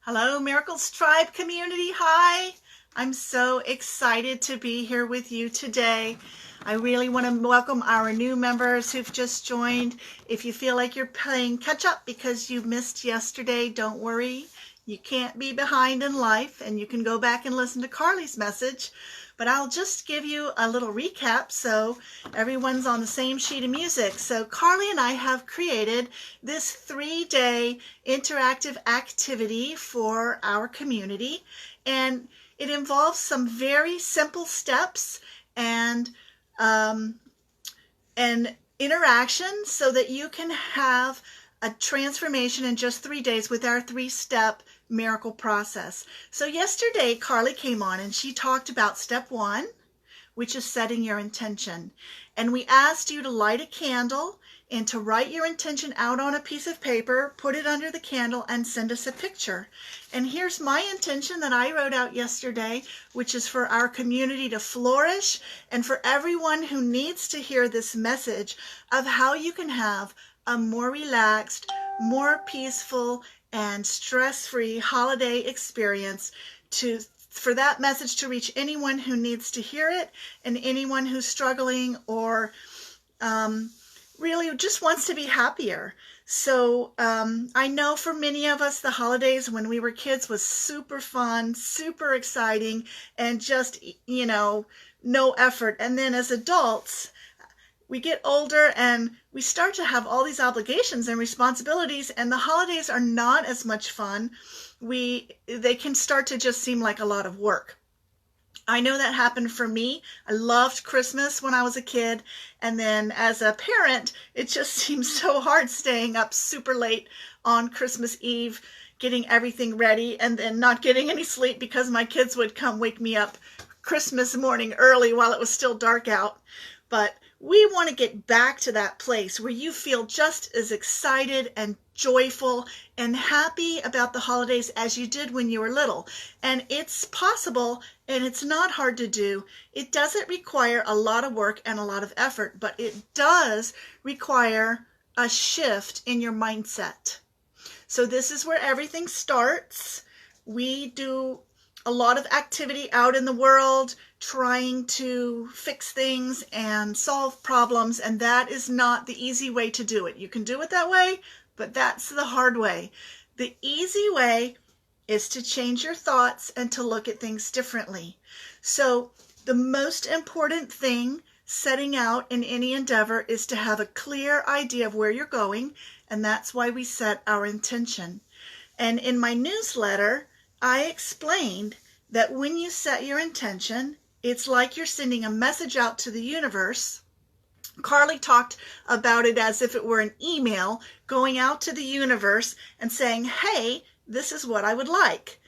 Hello, Miracles Tribe community. Hi. I'm so excited to be here with you today. I really want to welcome our new members who've just joined. If you feel like you're playing catch up because you missed yesterday, don't worry. You can't be behind in life, and you can go back and listen to Carly's message. But I'll just give you a little recap so everyone's on the same sheet of music. So Carly and I have created this 3-day interactive activity for our community, and it involves some very simple steps and interaction so that you can have a transformation in just 3 days with our 3-step miracle process. So yesterday, Carly came on and she talked about step 1, which is setting your intention. And we asked you to light a candle and to write your intention out on a piece of paper, put it under the candle, and send us a picture. And here's my intention that I wrote out yesterday, which is for our community to flourish and for everyone who needs to hear this message of how you can have a more relaxed, more peaceful, and stress-free holiday experience, for that message to reach anyone who needs to hear it and anyone who's struggling or really just wants to be happier. So I know for many of us, the holidays when we were kids was super fun, super exciting, and just, no effort. And then as adults, we get older and we start to have all these obligations and responsibilities, and the holidays are not as much fun. They can start to just seem like a lot of work. I know that happened for me. I loved Christmas when I was a kid, and then as a parent, it just seems so hard staying up super late on Christmas Eve, getting everything ready, and then not getting any sleep because my kids would come wake me up Christmas morning early while it was still dark out. But we want to get back to that place where you feel just as excited and joyful and happy about the holidays as you did when you were little. And it's possible, and it's not hard to do. It doesn't require a lot of work and a lot of effort, but it does require a shift in your mindset. So this is where everything starts. We do a lot of activity out in the world, trying to fix things and solve problems, and that is not the easy way to do it. You can do it that way, but that's the hard way. The easy way is to change your thoughts and to look at things differently. So the most important thing setting out in any endeavor is to have a clear idea of where you're going, and that's why we set our intention. And in my newsletter, I explained that when you set your intention, it's like you're sending a message out to the universe. Carly talked about it as if it were an email going out to the universe and saying, hey, this is what I would like.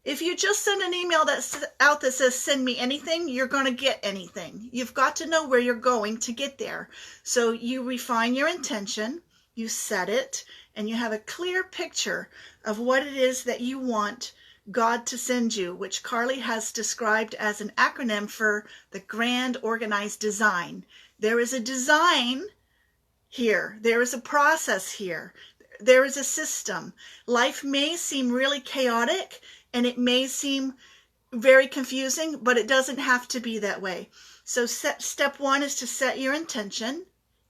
If you just send an email that's out that says, send me anything, you're going to get anything. You've got to know where you're going to get there. So you refine your intention, you set it, and you have a clear picture of what it is that you want God to send you, which Carly has described as an acronym for the grand organized design. There is a design here. There is a process here. There is a system. Life may seem really chaotic and it may seem very confusing, but it doesn't have to be that way. So step 1 is to set your intention.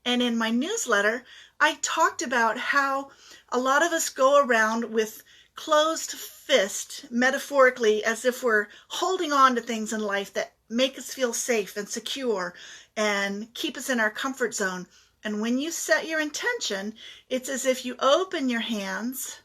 And in my newsletter, I talked about how a lot of us go around with closed fist, metaphorically, as if we're holding on to things in life that make us feel safe and secure and keep us in our comfort zone. And when you set your intention, it's as if you open your hands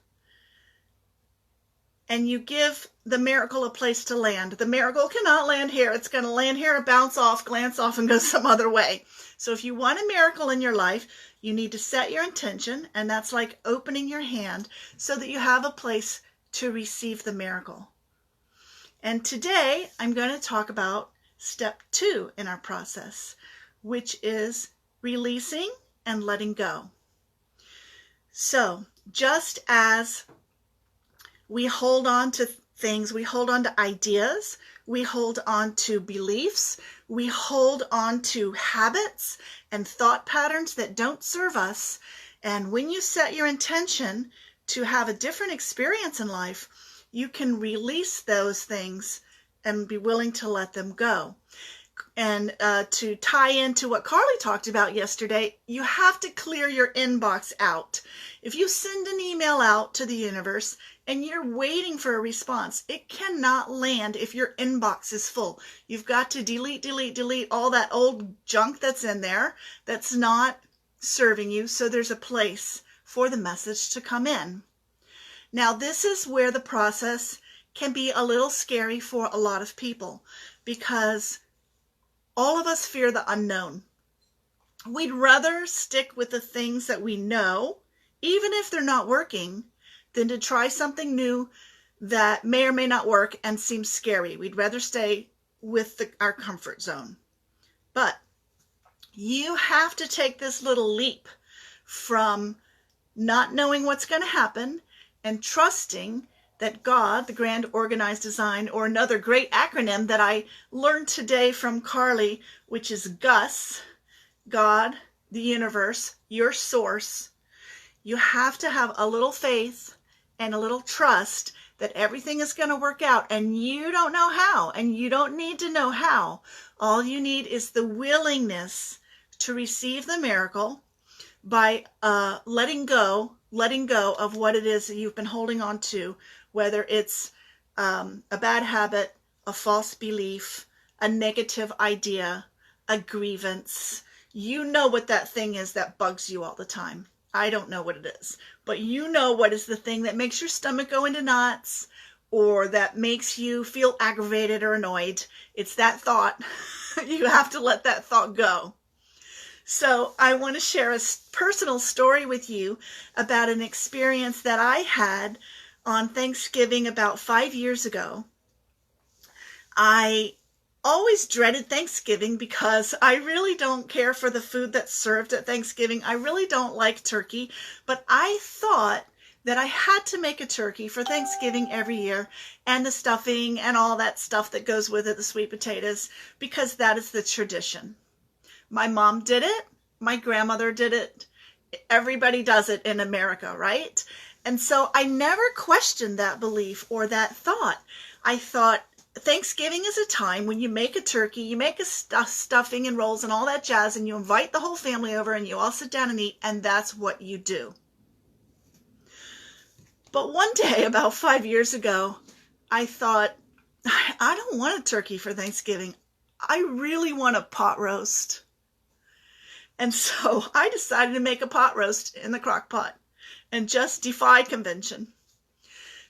and you give the miracle a place to land. The miracle cannot land here. It's going to land here, bounce off, glance off, and go some other way. So if you want a miracle in your life, you need to set your intention, and that's like opening your hand so that you have a place to receive the miracle. And today, I'm going to talk about step 2 in our process, which is releasing and letting go. So just as we hold on to things, we hold on to ideas, we hold on to beliefs, we hold on to habits and thought patterns that don't serve us. And when you set your intention to have a different experience in life, you can release those things and be willing to let them go. And to tie into what Carly talked about yesterday, you have to clear your inbox out. If you send an email out to the universe and you're waiting for a response, it cannot land if your inbox is full. You've got to delete all that old junk that's in there that's not serving you, so there's a place for the message to come in. Now, this is where the process can be a little scary for a lot of people, because all of us fear the unknown. We'd rather stick with the things that we know, even if they're not working, than to try something new that may or may not work and seems scary. We'd rather stay with our comfort zone. But you have to take this little leap from not knowing what's going to happen and trusting that God, the grand organized design, or another great acronym that I learned today from Carly, which is GUS, God, the universe, your source. You have to have a little faith and a little trust that everything is going to work out, and you don't know how, and you don't need to know how. All you need is the willingness to receive the miracle by letting go of what it is that you've been holding on to, whether it's a bad habit, a false belief, a negative idea, a grievance. You know what that thing is that bugs you all the time. I don't know what it is, but you know what is the thing that makes your stomach go into knots, or that makes you feel aggravated or annoyed. It's that thought. You have to let that thought go. So I want to share a personal story with you about an experience that I had on Thanksgiving about 5 years ago. I always dreaded Thanksgiving because I really don't care for the food that's served at Thanksgiving. I really don't like turkey, but I thought that I had to make a turkey for Thanksgiving every year, and the stuffing and all that stuff that goes with it, the sweet potatoes, because that is the tradition. My mom did it. My grandmother did it. Everybody does it in America, right? And so I never questioned that belief or that thought. I thought Thanksgiving is a time when you make a turkey, you make a stuffing and rolls and all that jazz, and you invite the whole family over and you all sit down and eat, and that's what you do. But one day, about 5 years ago, I thought, I don't want a turkey for Thanksgiving. I really want a pot roast. And so I decided to make a pot roast in the crock pot and just defy convention.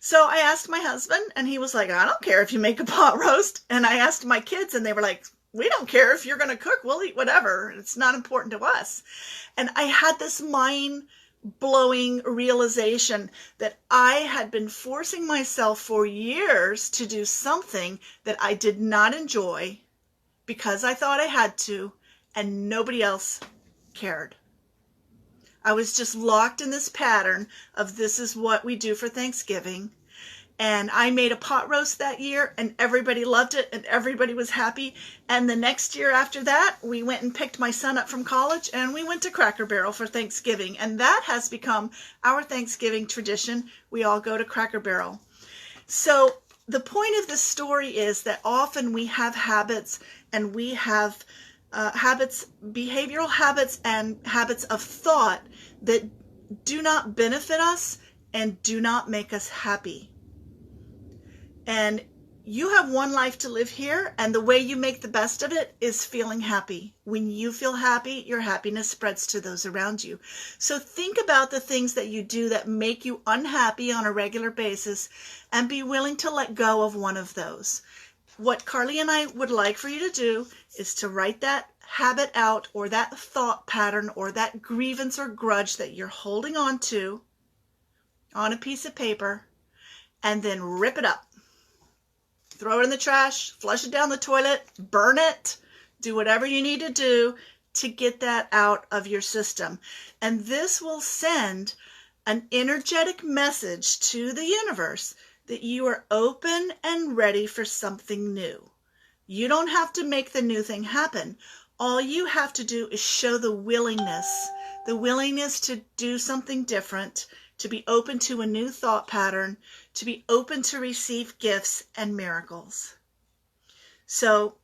So I asked my husband, and he was like, I don't care if you make a pot roast. And I asked my kids, and they were like, we don't care if you're going to cook. We'll eat whatever. It's not important to us. And I had this mind-blowing realization that I had been forcing myself for years to do something that I did not enjoy because I thought I had to, and nobody else cared. I was just locked in this pattern of this is what we do for Thanksgiving. And I made a pot roast that year, and everybody loved it, and everybody was happy. And the next year after that, we went and picked my son up from college, and we went to Cracker Barrel for Thanksgiving. And that has become our Thanksgiving tradition. We all go to Cracker Barrel. So the point of this story is that often we have habits, and we have behavioral habits and habits of thought that do not benefit us and do not make us happy. And you have one life to live here, and the way you make the best of it is feeling happy. When you feel happy, your happiness spreads to those around you. So think about the things that you do that make you unhappy on a regular basis, and be willing to let go of one of those. What Carly and I would like for you to do is to write that habit out, or that thought pattern, or that grievance or grudge that you're holding on to on a piece of paper, and then rip it up. Throw it in the trash, flush it down the toilet, burn it, do whatever you need to do to get that out of your system. And this will send an energetic message to the universe that you are open and ready for something new. You don't have to make the new thing happen. All you have to do is show the willingness to do something different, to be open to a new thought pattern, to be open to receive gifts and miracles. So,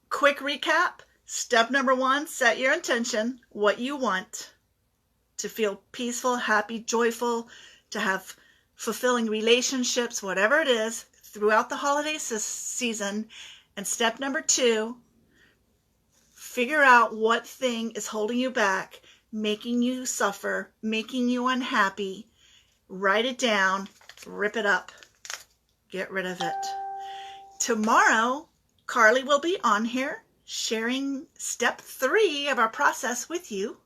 quick recap. Step number 1, set your intention, what you want, to feel peaceful, happy, joyful, to have fulfilling relationships, whatever it is, throughout the holiday season. And step number 2, figure out what thing is holding you back, making you suffer, making you unhappy. Write it down, rip it up, get rid of it. Tomorrow, Carly will be on here sharing step 3 of our process with you.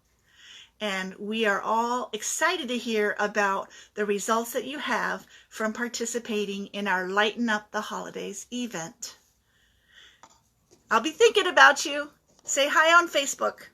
And we are all excited to hear about the results that you have from participating in our Lighten Up the Holidays event. I'll be thinking about you. Say hi on Facebook.